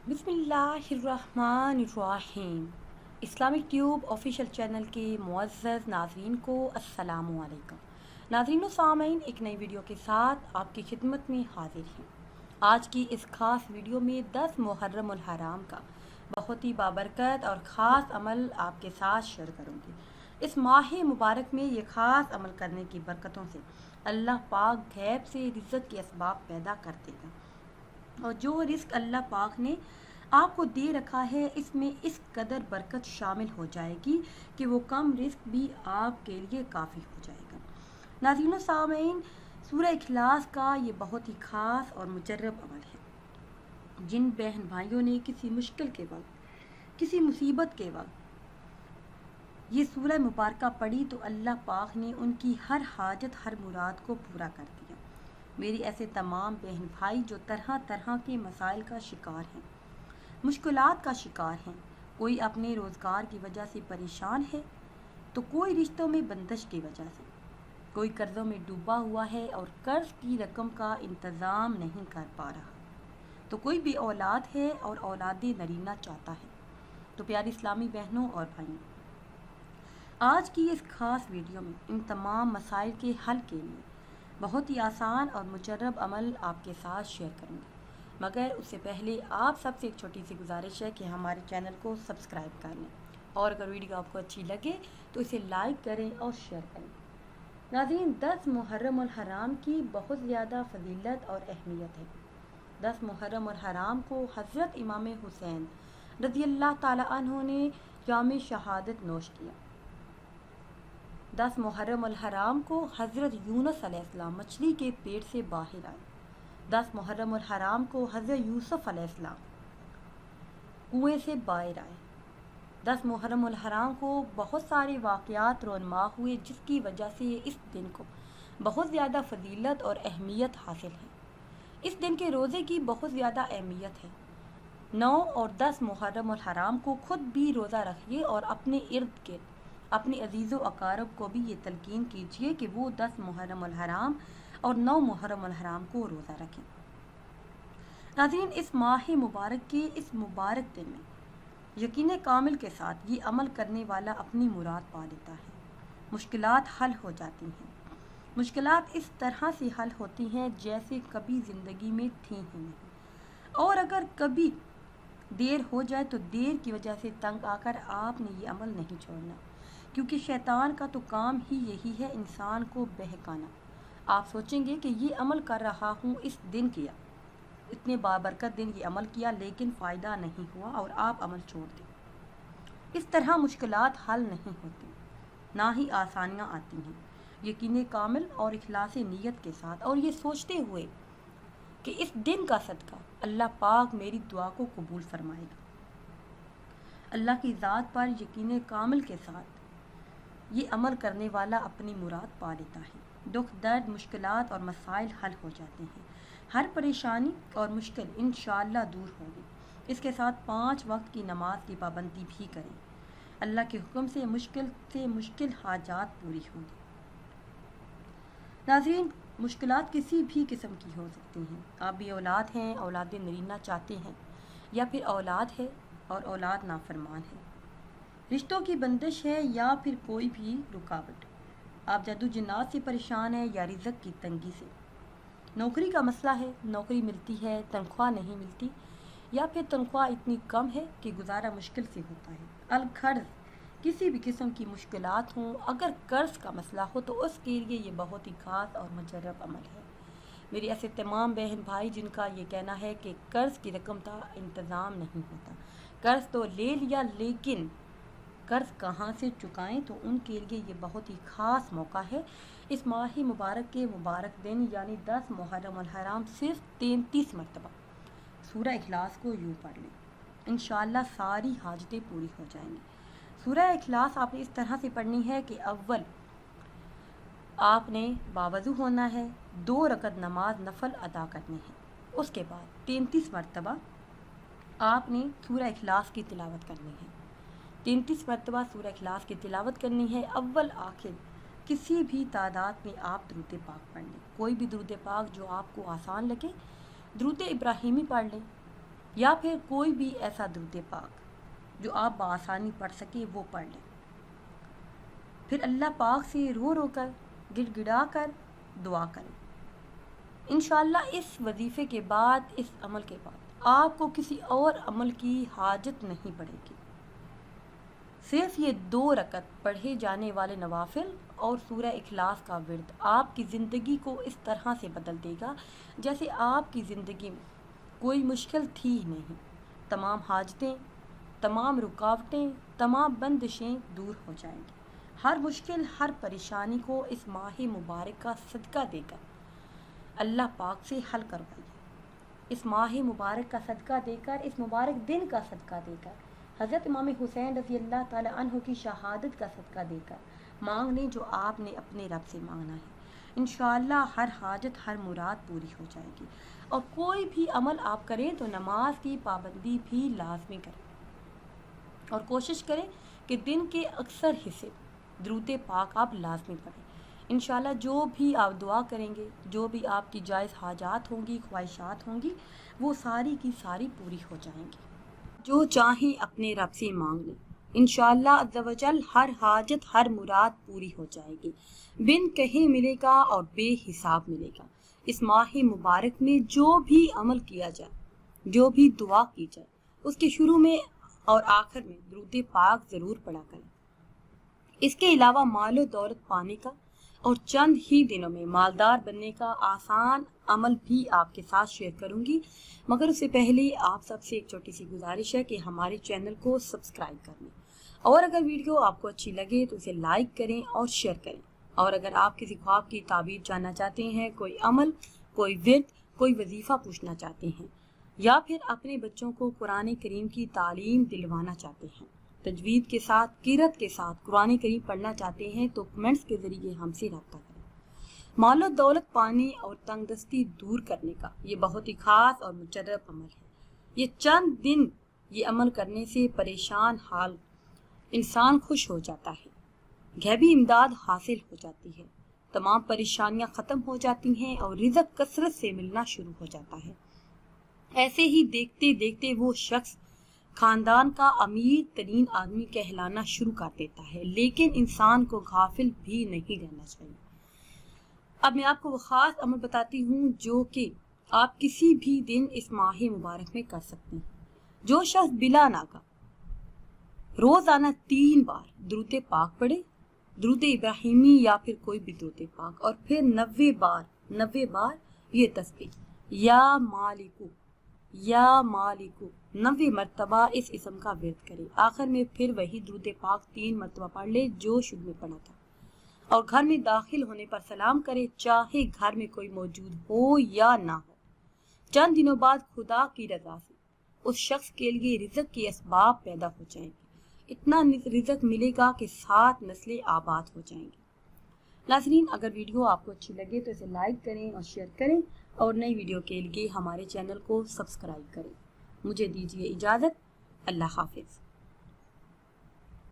बिस्मिल्लाहिर्रहमानिर्रहीम। Islamic tube official channel के मुअज़्ज़ज़ नाज़रीन को अस्सलामु अलैकुम। नाज़रीन व सामीन, एक नई वीडियो के साथ आपकी खिदमत में हाजिर हैं। आज की इस खास वीडियो में 10 मुहर्रम उल हराम का बहुत ही बाबरकत और ख़ास अमल आपके साथ शेयर करूँगी। इस माह मुबारक में ये ख़ास अमल करने की बरकतों से अल्लाह पाक गैब से रिज़्क़ के असबाब पैदा कर देगा, और जो रिस्क अल्लाह पाक ने आपको दे रखा है इसमें इस कदर बरकत शामिल हो जाएगी कि वो कम रिस्क भी आपके लिए काफ़ी हो जाएगा। नाज़रीन सामीन, सूरह इखलास का ये बहुत ही ख़ास और मुजर्रब अमल है। जिन बहन भाइयों ने किसी मुश्किल के वक्त, किसी मुसीबत के वक्त ये सूरह मुबारक पढ़ी तो अल्लाह पाक ने उनकी हर हाजत, हर मुराद को पूरा कर दिया। मेरी ऐसे तमाम बहन भाई जो तरह तरह के मसाइल का शिकार हैं, मुश्किलात का शिकार हैं, कोई अपने रोज़गार की वजह से परेशान है, तो कोई रिश्तों में बंदिश की वजह से, कोई कर्ज़ों में डूबा हुआ है और कर्ज़ की रकम का इंतज़ाम नहीं कर पा रहा, तो कोई भी औलाद है और औलाद नरीना चाहता है। तो प्यारी इस्लामी बहनों और भाइयों, आज की इस खास वीडियो में इन तमाम मसाइल के हल के लिए बहुत ही आसान और मुजर्रब अमल आपके साथ शेयर करूँगी। मगर उससे पहले आप सबसे एक छोटी सी गुजारिश है कि हमारे चैनल को सब्सक्राइब कर लें, और अगर वीडियो आपको अच्छी लगे तो इसे लाइक करें और शेयर करें। नाज़रीन, 10 मुहर्रम उल हराम की बहुत ज़्यादा फजीलत और अहमियत है। 10 मुहर्रम उल हराम को हज़रत इमाम हुसैन रज़ियल्लाहु ताला अन्हु ने जाम शहादत नोश किया। 10 मुहर्रम उल हराम को हज़रत यूनुस अलैहिस्सलाम मछली के पेट से बाहर आए। 10 मुहर्रम उल हराम को हज़रत यूसुफ़ अलैहिस्सलाम कुएं से बाहर आए। 10 मुहर्रम उल हराम को बहुत सारे वाक़यात रोनमा हुए, जिसकी वजह से इस दिन को बहुत ज़्यादा फजीलत और अहमियत हासिल है। इस दिन के रोज़े की बहुत ज़्यादा अहमियत है। 9 और 10 मुहर्रम उल हराम को खुद भी रोज़ा रखिए और अपने इर्द गिर्द अपने अजीज़ो अकारब को भी ये तलकीन कीजिए कि वो 10 मुहर्रम उल हराम और 9 मुहर्रम उल हराम को रोज़ा रखें। नाज़रीन, इस माह मुबारक के इस मुबारक दिन में यकीन कामिल के साथ ये अमल करने वाला अपनी मुराद पा लेता है। मुश्किलात हल हो जाती हैं। मुश्किलात इस तरह से हल होती हैं जैसे कभी ज़िंदगी में थी ही नहीं, और अगर कभी देर हो जाए तो देर की वजह से तंग आकर आपने ये अमल नहीं छोड़ना, क्योंकि शैतान का तो काम ही यही है इंसान को बहकाना। आप सोचेंगे कि ये अमल कर रहा हूँ, इस दिन किया, इतने बाबरकत दिन ये अमल किया, लेकिन फ़ायदा नहीं हुआ और आप अमल छोड़ दें। इस तरह मुश्किलात हल नहीं होती, ना ही आसानियाँ आती हैं। यकीन कामिल और इखलास नीयत के साथ, और ये सोचते हुए कि इस दिन का सदका अल्लाह पाक मेरी दुआ को कबूल फरमाएगा। अल्लाह की ज़ात पर यकीन कामिल के साथ ये अमल करने वाला अपनी मुराद पा लेता है। दुख, दर्द, मुश्किलात और मसाइल हल हो जाते हैं। हर परेशानी और मुश्किल इंशाअल्लाह दूर होगी। इसके साथ 5 वक्त की नमाज की पाबंदी भी करें। अल्लाह के हुक्म से मुश्किल हाजात पूरी होंगी। नाज़रीन, मुश्किलात किसी भी किस्म की हो सकती हैं। आप भी औलाद हैं, औलाद नरीना चाहते हैं, या फिर औलाद है और औलाद नाफरमान है, रिश्तों की बंदिश है, या फिर कोई भी रुकावट, आप जद्दोजहद से परेशान हैं या रिज़्क़ की तंगी से, नौकरी का मसला है, नौकरी मिलती है तनख्वाह नहीं मिलती, या फिर तनख्वाह इतनी कम है कि गुजारा मुश्किल से होता है, अलखर्ज, किसी भी किस्म की मुश्किलात हों, अगर कर्ज़ का मसला हो तो उसके लिए ये बहुत ही ख़ास और मुजर्रब अमल है। मेरी ऐसे तमाम बहन भाई जिनका ये कहना है कि कर्ज़ की रकम का इंतज़ाम नहीं होता, कर्ज़ तो ले लिया लेकिन कर्ज़ कहाँ से चुकाएं, तो उनके लिए ये बहुत ही ख़ास मौका है। इस माह मुबारक के मुबारक दिन यानी 10 मुहर्रम उल हराम सिर्फ 33 मरतबा सूरह इखलास को यूँ पढ़ लें, इंशाअल्लाह सारी हाजतें पूरी हो जाएंगी। सूरह इखलास आपने इस तरह से पढ़नी है कि अव्वल आपने बावज़ू होना है, 2 रकत नमाज नफल अदा करनी है, उसके बाद 33 मरतबा आपने सूरह इखलास की तिलावत करनी है। 33 मरतबा सूरह इखलास की तिलावत करनी है। अव्वल आखिर किसी भी तादाद में आप दुरूद पाक पढ़ लें, कोई भी दुरूद पाक जो आपको आसान लगे। दुरूद इब्राहिमी पढ़ लें, یا پھر کوئی بھی ایسا درود پاک جو آپ بآسانی پڑھ سکیں وہ پڑھ لیں. پھر اللہ پاک سے رو رو کر گڑ گڑا کر دعا کریں. انشاءاللہ اس وظیفے کے بعد، اس عمل کے بعد آپ کو کسی اور عمل کی حاجت نہیں پڑے گی. صرف یہ 2 رکعت پڑھے جانے والے نوافل اور سورہ اخلاص کا ورد آپ کی زندگی کو اس طرح سے بدل دے گا جیسے آپ کی زندگی میں کوئی مشکل تھی ہی نہیں. تمام حاجتیں، تمام رکاوٹیں، تمام بندشیں دور ہو جائیں گی. ہر مشکل، ہر پریشانی کو اس ماہ مبارک کا صدقہ دے کر اللہ پاک سے حل کروائیے. اس ماہ مبارک کا صدقہ دے کر، اس مبارک دن کا صدقہ دے کر، حضرت امام حسین رضی اللہ تعالی عنہ کی شہادت کا صدقہ دے کر مانگ لیں جو آپ نے اپنے رب سے مانگنا ہے. انشاءاللہ ہر حاجت، ہر مراد پوری ہو جائے گی. اور کوئی بھی عمل آپ کریں تو نماز کی پابندی بھی لازمی کریں اور کوشش کریں کہ دن کے اکثر حصے درود پاک آپ لازمی پڑھیں. انشاءاللہ جو بھی آپ دعا کریں گے، جو بھی آپ کی جائز حاجات ہوں گی، خواہشات ہوں گی، وہ ساری کی ساری پوری ہو جائیں گی. جو چاہیں اپنے رب سے مانگ لیں. انشاءاللہ عز و جل ہر حاجت، ہر مراد پوری ہو جائے گی. بن کہیں ملے گا اور بے حساب ملے گا. اس ماہ مبارک میں جو بھی عمل کیا جائے، جو بھی دعا کی جائے، اس کے شروع میں اور آخر میں درود پاک ضرور پڑھا کریں. اس کے علاوہ مال و دولت پانے کا اور چند ہی دنوں میں مالدار بننے کا آسان عمل بھی آپ کے ساتھ شیئر کروں گی، مگر اس سے پہلے آپ سب سے ایک چھوٹی سی گزارش ہے کہ ہمارے چینل کو سبسکرائب کر لیں، اور اگر ویڈیو آپ کو اچھی لگے تو اسے لائک کریں اور شیئر کریں. اور اگر آپ کسی خواب کی تعبیر جاننا چاہتے ہیں، کوئی عمل، کوئی ورد، کوئی وظیفہ پوچھنا چاہتے ہیں، یا پھر اپنے بچوں کو قرآن کریم کی تعلیم دلوانا چاہتے ہیں، تجوید کے ساتھ، قرأت کے ساتھ قرآن کریم پڑھنا چاہتے ہیں، تو کمنٹس کے ذریعے ہم سے رابطہ کریں. مال و دولت پانے اور تنگ دستی دور کرنے کا یہ بہت ہی خاص اور مجرب عمل ہے. یہ چند دن یہ عمل کرنے سے پریشان حال انسان خوش ہو جاتا ہے، غیبی امداد حاصل ہو جاتی ہے، تمام پریشانیاں ختم ہو جاتی ہیں اور رزق کثرت سے ملنا شروع ہو جاتا ہے. ایسے ہی دیکھتے دیکھتے وہ شخص خاندان کا امیر ترین آدمی کہلانا شروع کر دیتا ہے. لیکن انسان کو غافل بھی نہیں رہنا چاہیے. اب میں آپ کو وہ خاص عمل بتاتی ہوں جو کہ آپ کسی بھی دن اس ماہ مبارک میں کر سکتے ہیں. جو شخص بلا ناگا روزانہ 3 بار درود پاک پڑھے، درود ابراہیمی یا پھر کوئی بھی درود پاک، اور پھر 90 بار یہ تسبیح یا مالکو یا مالکو 90 مرتبہ اس اسم کا ورد کرے. آخر میں پھر وہی درود پاک 3 مرتبہ پڑھ لے جو شروع میں پڑھا تھا، اور گھر میں داخل ہونے پر سلام کرے، چاہے گھر میں کوئی موجود ہو یا نہ ہو. چند دنوں بعد خدا کی رضا سے اس شخص کے لیے رزق کے اسباب پیدا ہو جائیں گے. اتنا رزق ملے گا کہ 7 نسلیں آباد ہو جائیں گی. ناظرین، اگر ویڈیو آپ کو اچھی لگے تو اسے لائک کریں اور شیئر کریں، اور نئی ویڈیو کے لیے ہمارے چینل کو سبسکرائب کریں. مجھے دیجیے اجازت. اللہ حافظ.